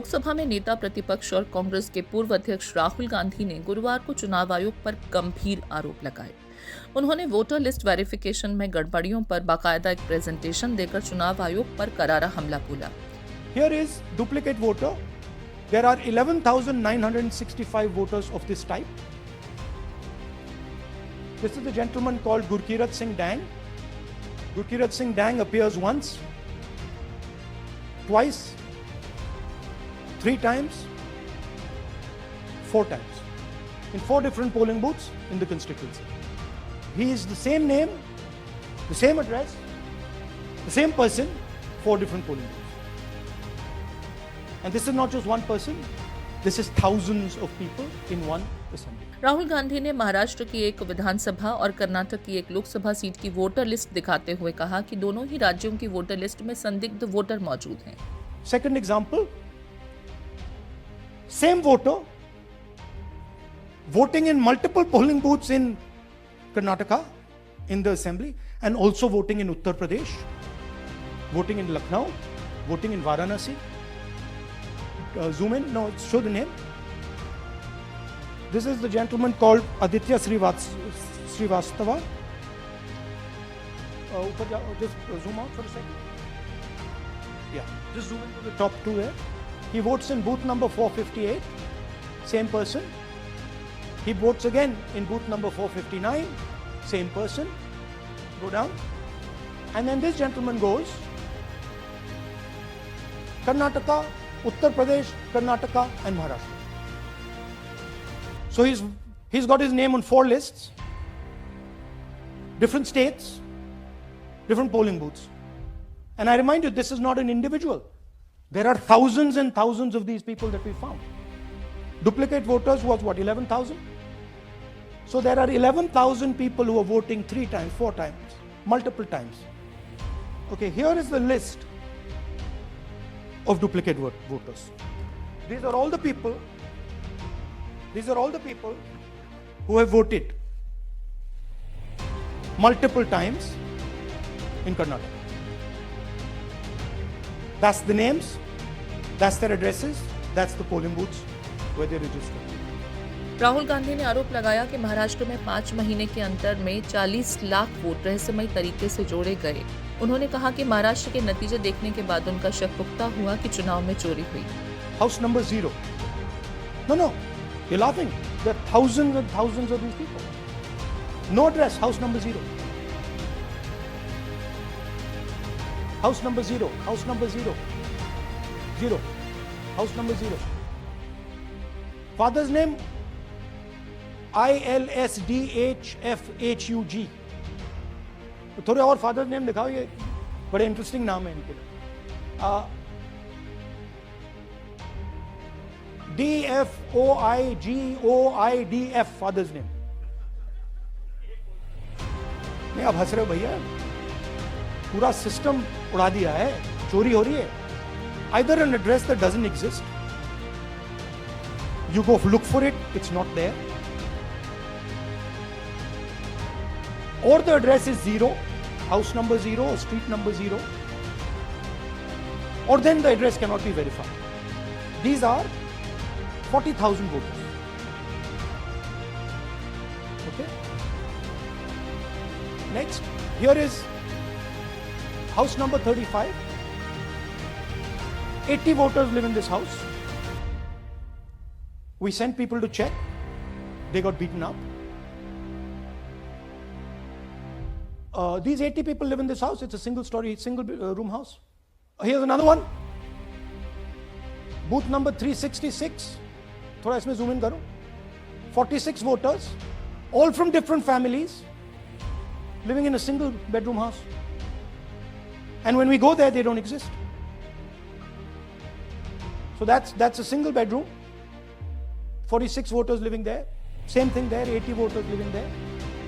लोकसभा में नेता प्रतिपक्ष और कांग्रेस के पूर्व अध्यक्ष राहुल गांधी ने गुरुवार को चुनाव आयोग पर गंभीर आरोप लगाए। उन्होंने वोटर लिस्ट वेरिफिकेशन में गड़बड़ियों पर बाकायदा एक प्रेजेंटेशन देकर चुनाव आयोग पर करारा हमला बोला। Here is duplicate voter. There are 11,965 voters of this type. This is the gentleman called Gurkirat Singh Dang. Gurkirat Singh Dang appears once, twice, 3 times, 4 times in 4 different polling booths in the constituency. He is the same name, the same address, the same person, 4 different polling booths. And this is not just one person, this is thousands of people in one assembly. Rahul Gandhi ने महाराष्ट्र की एक विधानसभा और कर्नाटक की एक Lok Sabha seat की voter list दिखाते हुए कहा कि दोनों ही राज्यों की वोटर लिस्ट में संदिग्ध वोटर मौजूद हैं। Second example, same voter voting in multiple polling booths in Karnataka in the assembly and also voting in Uttar Pradesh, voting in Lucknow, voting in Varanasi. Zoom in, no, show the name. This is the gentleman called Aditya Srivastava. Just zoom out for a second. Yeah, just zoom into the top 2 there. He votes in booth number 458, same person. He votes again in booth number 459, same person. Go down. And then this gentleman goes Karnataka, Uttar Pradesh, Karnataka and Maharashtra. So he's got his name on 4 lists, different states, different polling booths. And I remind you, this is not an individual. There are thousands and thousands of these people that we found. Duplicate voters was what, 11,000? So there are 11,000 people who are voting 3 times, 4 times, multiple times. Okay, here is the list of duplicate voters. These are all the people who have voted multiple times in Karnataka. That's the names, that's their addresses, that's the polling booths where they register. Rahul Gandhi ने आरोप लगाया कि महाराष्ट्र में 5 महीने के अंतर में 40 lakh vote रहस्यमयी तरीके से जोड़े गए। उन्होंने कहा कि महाराष्ट्र के नतीजे देखने के बाद उनका शक पुख्ता हुआ कि चुनाव में चोरी हुई। House number 0. No, you're laughing. There are thousands and thousands of these people. No address, house number 0. House number 0, house number 0. 0. House number 0. Father's name ILSDHFHUG. तो थोड़े और फादर नेम दिखाओ, ये बड़े इंटरेस्टिंग नाम है इनके। DFOIGOIDF father's name. नहीं, आप हंस रहे हो भैया, पूरा सिस्टम उड़ा दिया है, चोरी हो रही है। Either an address that doesn't exist, you go look for it, it's not there, or the address is 0, house number 0 or street number 0, or then the address cannot be verified. These are 40,000 voters. Okay. Next, here is house number 35. 80 voters live in this house. We sent people to check. They got beaten up. These 80 people live in this house. It's a single room house. Here's another one. Booth number 366. थोड़ा इसमें zoom in करो. 46 voters, all from different families, living in a single bedroom house. And when we go there, they don't exist. So that's a single bedroom. 46 voters living there. Same thing there, 80 voters living there.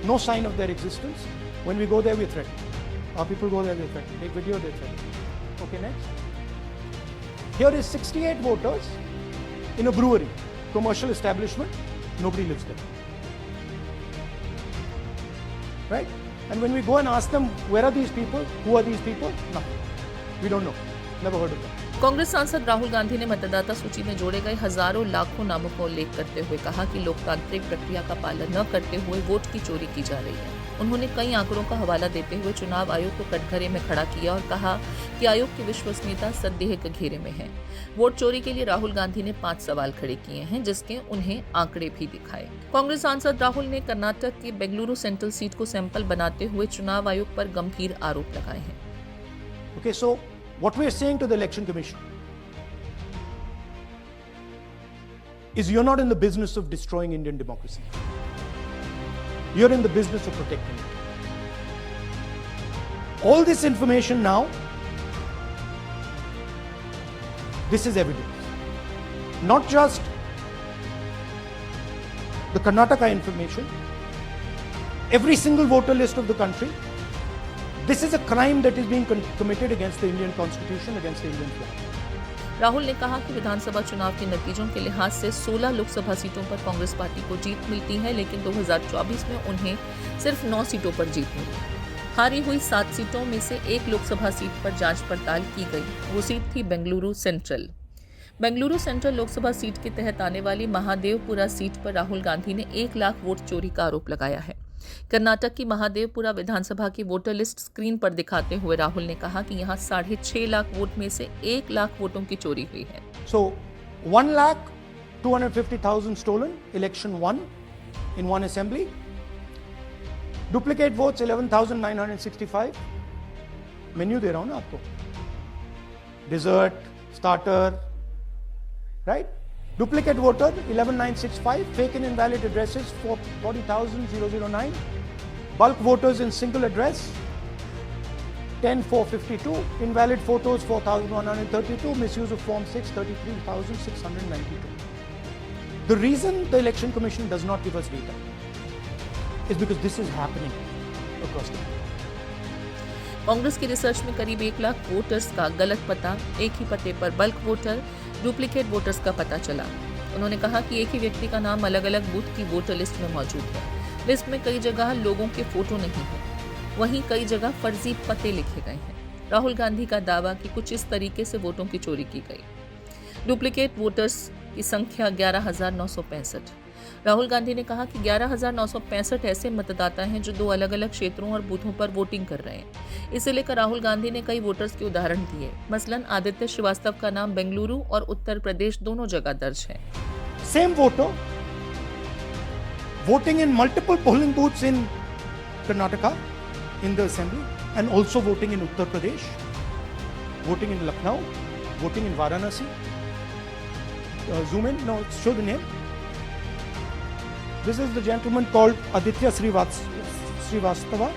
No sign of their existence. When we go there, we threaten. Our people go there, they threaten. Take video, they threaten. Okay, next. Here is 68 voters in a brewery, commercial establishment. Nobody lives there. Right? And when we go and ask them, where are these people? Who are these people? Nothing. We don't know. Never heard of them. Congress सांसद राहुल गांधी ने मतदाता सूची में जोड़े गए हजारों लाखों नामों का उल्लेख करते हुए कहा कि लोकतांत्रिक प्रक्रिया का पालन न करते हुए वोट की चोरी की जा रही है। उन्होंने कई आंकड़ों का हवाला देते हुए चुनाव आयोग को कटघरे में खड़ा किया और कहा कि आयोग की विश्वसनीयता संदेह के घेरे में है। वोट चोरी के लिए राहुल गांधी ने 5 सवाल खड़े किए हैं, जिसके उन्हें आंकड़े भी दिखाए। कांग्रेस सांसद राहुल ने कर्नाटक की बेंगलुरु सेंट्रल सीट को सैंपल बनाते हुए चुनाव आयोग पर गंभीर आरोप लगाए हैं। Okay, so what we are saying to the Election Commission is you're not in the business of destroying Indian democracy. You're in the business of protecting it. All this information now, this is evidence. Not just the Karnataka information, every single voter list of the country. This is a crime that is being committed against the Indian Constitution, against the Indian flag. Rahul ने कहा कि विधानसभा चुनाव के नतीजों के लिहाज से 16 लोकसभा सीटों पर कांग्रेस पार्टी को जीत मिलती है, लेकिन 2024 में उन्हें सिर्फ 9 सीटों पर जीत मिली। हारी हुई 7 सीटों में से एक लोकसभा सीट पर जांच पड़ताल की गई। वो सीट थी Bengaluru central. Bengaluru central Lok Sabha seat के तहत आने वाली महादेवपुरा सीट पर राहुल गांधी ने 1 लाख वोट चोरी का आरोप लगाया है। कर्नाटक की महादेवपुरा विधानसभा की वोटर लिस्ट स्क्रीन पर दिखाते हुए राहुल ने कहा कि यहां 6.5 लाख वोट में से 1 लाख वोटों की चोरी हुई है। So 1,250,000 stolen, election won in one assembly. Duplicate votes 11,965. Menu दे रहा हूं ना आपको, dessert, starter, right? Duplicate voter 11,965, fake and invalid addresses 40,009, bulk voters in single address 10,452, invalid photos 4,132, misuse of Form 6 33,692. The reason the Election Commission does not give us data is because this is happening across the country. Congress की research में करीब 1 lakh voters का गलत पता, एक ही पते पर bulk voter, duplicate voters का पता चला। उन्होंने कहा कि एक ही व्यक्ति का नाम अलग अलग बूथ की वोटर लिस्ट में मौजूद है। लिस्ट में कई जगह लोगों के फोटो नहीं है, वहीं कई जगह फर्जी पते लिखे गए हैं। राहुल गांधी का दावा कि कुछ इस तरीके से वोटों की चोरी की गई। डुप्लीकेट वोटर्स की संख्या 11,965। राहुल गांधी ने कहा कि 11,965 ऐसे मतदाता हैं जो 2 अलग अलग क्षेत्रों और बूथों पर वोटिंग कर रहे हैं। इसे लेकर राहुल गांधी ने कई वोटर्स के उदाहरण दिए। मसलन आदित्य श्रीवास्तव का नाम बेंगलुरु और उत्तर प्रदेश दोनों जगह दर्ज है। Same voter voting in multiple polling booths in Karnataka in the assembly, and also voting in Uttar Pradesh, voting in Lucknow, voting in Varanasi. Zoom in, no, show the name. This is the gentleman called Aditya Srivastava.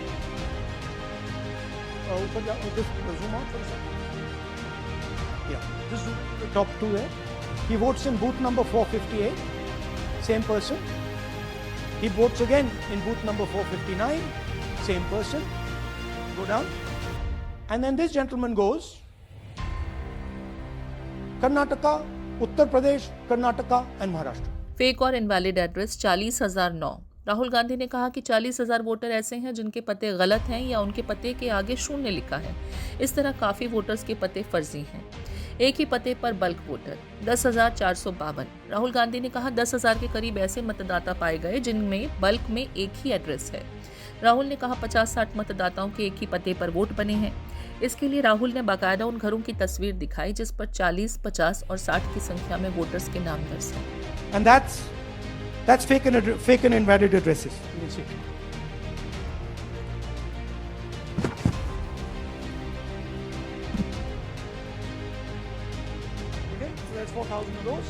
Just zoom out for a second. Yeah, just zoom the top 2 there. He votes in booth number 458, same person. He votes again in booth number 459, same person. Go down. And then this gentleman goes Karnataka, Uttar Pradesh, Karnataka and Maharashtra. Fake और invalid address 40,009। Rahul Gandhi ने कहा कि 40,000 voter ऐसे हैं जिनके पते गलत हैं या उनके पते के आगे 0 लिखा है। इस तरह काफी वोटर्स के पते फर्जी हैं। एक ही पते पर बल्क वोटर 10,452। राहुल गांधी ने कहा 10,000 के करीब ऐसे मतदाता पाए गए जिनमें बल्क में एक ही एड्रेस है। राहुल ने कहा 50-60 मतदाताओं के एक ही पते पर वोट बने हैं। इसके लिए राहुल ने बाकायदा उन घरों की तस्वीर दिखाई जिस पर 40, 50 और 60 की संख्या में वोटर्स के नाम दर्ज हैं। And that's fake and invalid addresses. You can see. Okay, so that's 4,000 of those.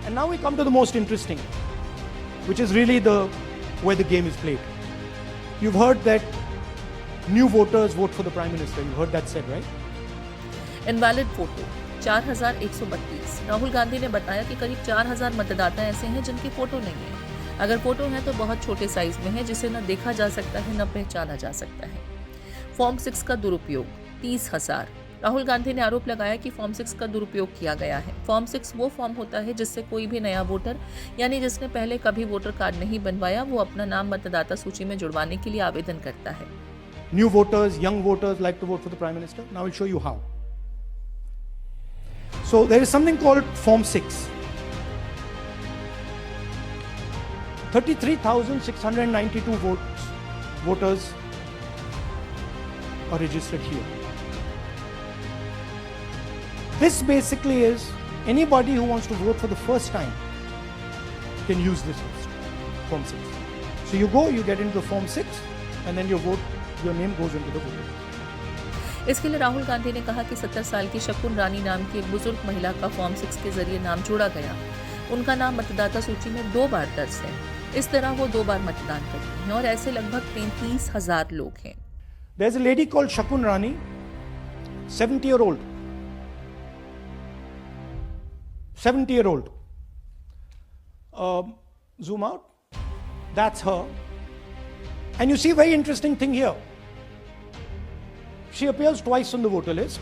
And now we come to the most interesting, which is really where the game is played. You've heard that new voters vote for the Prime Minister. You heard that said, right? Invalid photo 4,132। Rahul Gandhi ने बताया कि करीब 4,000 मतदाता ऐसे हैं जिनकी photo नहीं है। अगर फोटो है तो बहुत छोटे साइज में है जिसे न देखा जा सकता है न पहचाना जा सकता है। फॉर्म 6 का दुरुपयोग 30,000। राहुल गांधी ने आरोप लगाया कि फॉर्म 6 का दुरुपयोग किया गया है। फॉर्म 6 वो फॉर्म होता है जिससे कोई भी नया वोटर यानी जिसने पहले कभी वोटर कार्ड नहीं बनवाया वो अपना नाम मतदाता सूची में जुड़वाने के लिए आवेदन करता है। New voters, young voters like to vote for the Prime Minister. Now I'll show you how. So there is something called Form 6. 33,692 voters are registered here. This basically is anybody who wants to vote for the first time can use this list, Form 6. So you go, you get into the Form 6, and then your name goes into the voter. इसके लिए राहुल गांधी ने कहा कि 70 साल की शकुन रानी नाम की एक बुजुर्ग महिला का फॉर्म 6 के जरिए नाम जोड़ा गया। उनका नाम मतदाता सूची में 2 बार दर्ज है। इस तरह वो 2 बार मतदान करती हैं और ऐसे लगभग 33,000 लोग हैं। There's a lady called Shakun Rani, 70-year-old. 70-year-old. Zoom out. That's her. And you see a very interesting thing here. She appears twice on the voter list.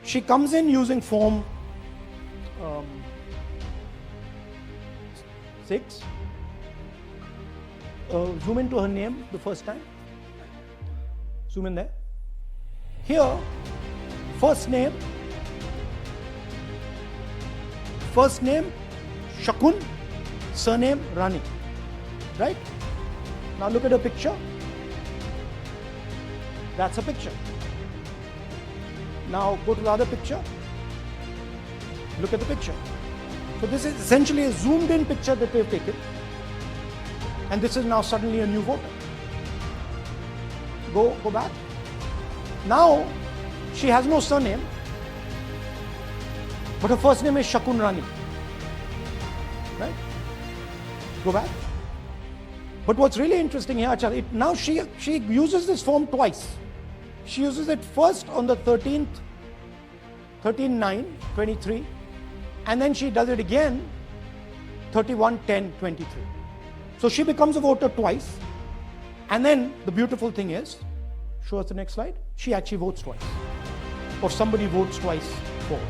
She comes in using Form 6. Zoom into her name the first time. Zoom in there. Here, first name Shakun, surname Rani. Right? Now look at her picture. That's a picture. Now go to the other picture. Look at the picture. So this is essentially a zoomed in picture that they've taken. And this is now suddenly a new voter. Go back. Now she has no surname, but her first name is Shakun Rani. Right? Go back. But what's really interesting here, now she uses this form twice. She uses it first on the 13/9/23, and then she does it again 31/10/23. So she becomes a voter twice, and then the beautiful thing is, show us the next slide, she actually votes twice, or somebody votes twice for her.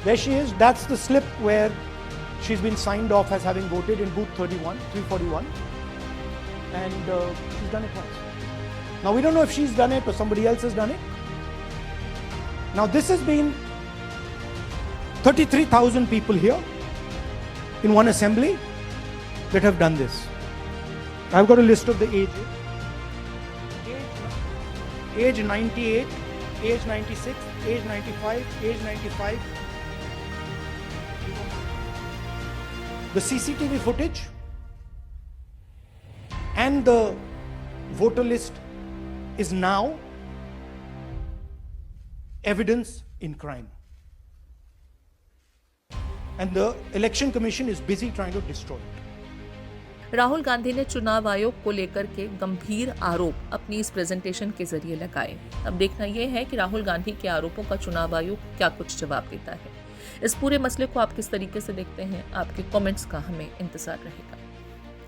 There she is. That's the slip where she's been signed off as having voted in booth 341, and she's done it twice. Now we don't know if she's done it or somebody else has done it. Now this has been 33,000 people here in one assembly that have done this. I've got a list of the ages. Age 98, age 96, age 95, age 95. The CCTV footage and the voter list is now evidence in crime. And the Election Commission is busy trying to destroy it. Rahul Gandhi ने चुनाव आयोग को लेकर के गंभीर आरोप अपनी इस प्रेजेंटेशन के जरिए लगाए। अब देखना यह है कि राहुल गांधी के आरोपों का चुनाव आयोग क्या कुछ जवाब देता है। इस पूरे मसले को आप किस तरीके से देखते हैं, आपके कमेंट्स का हमें इंतजार रहेगा।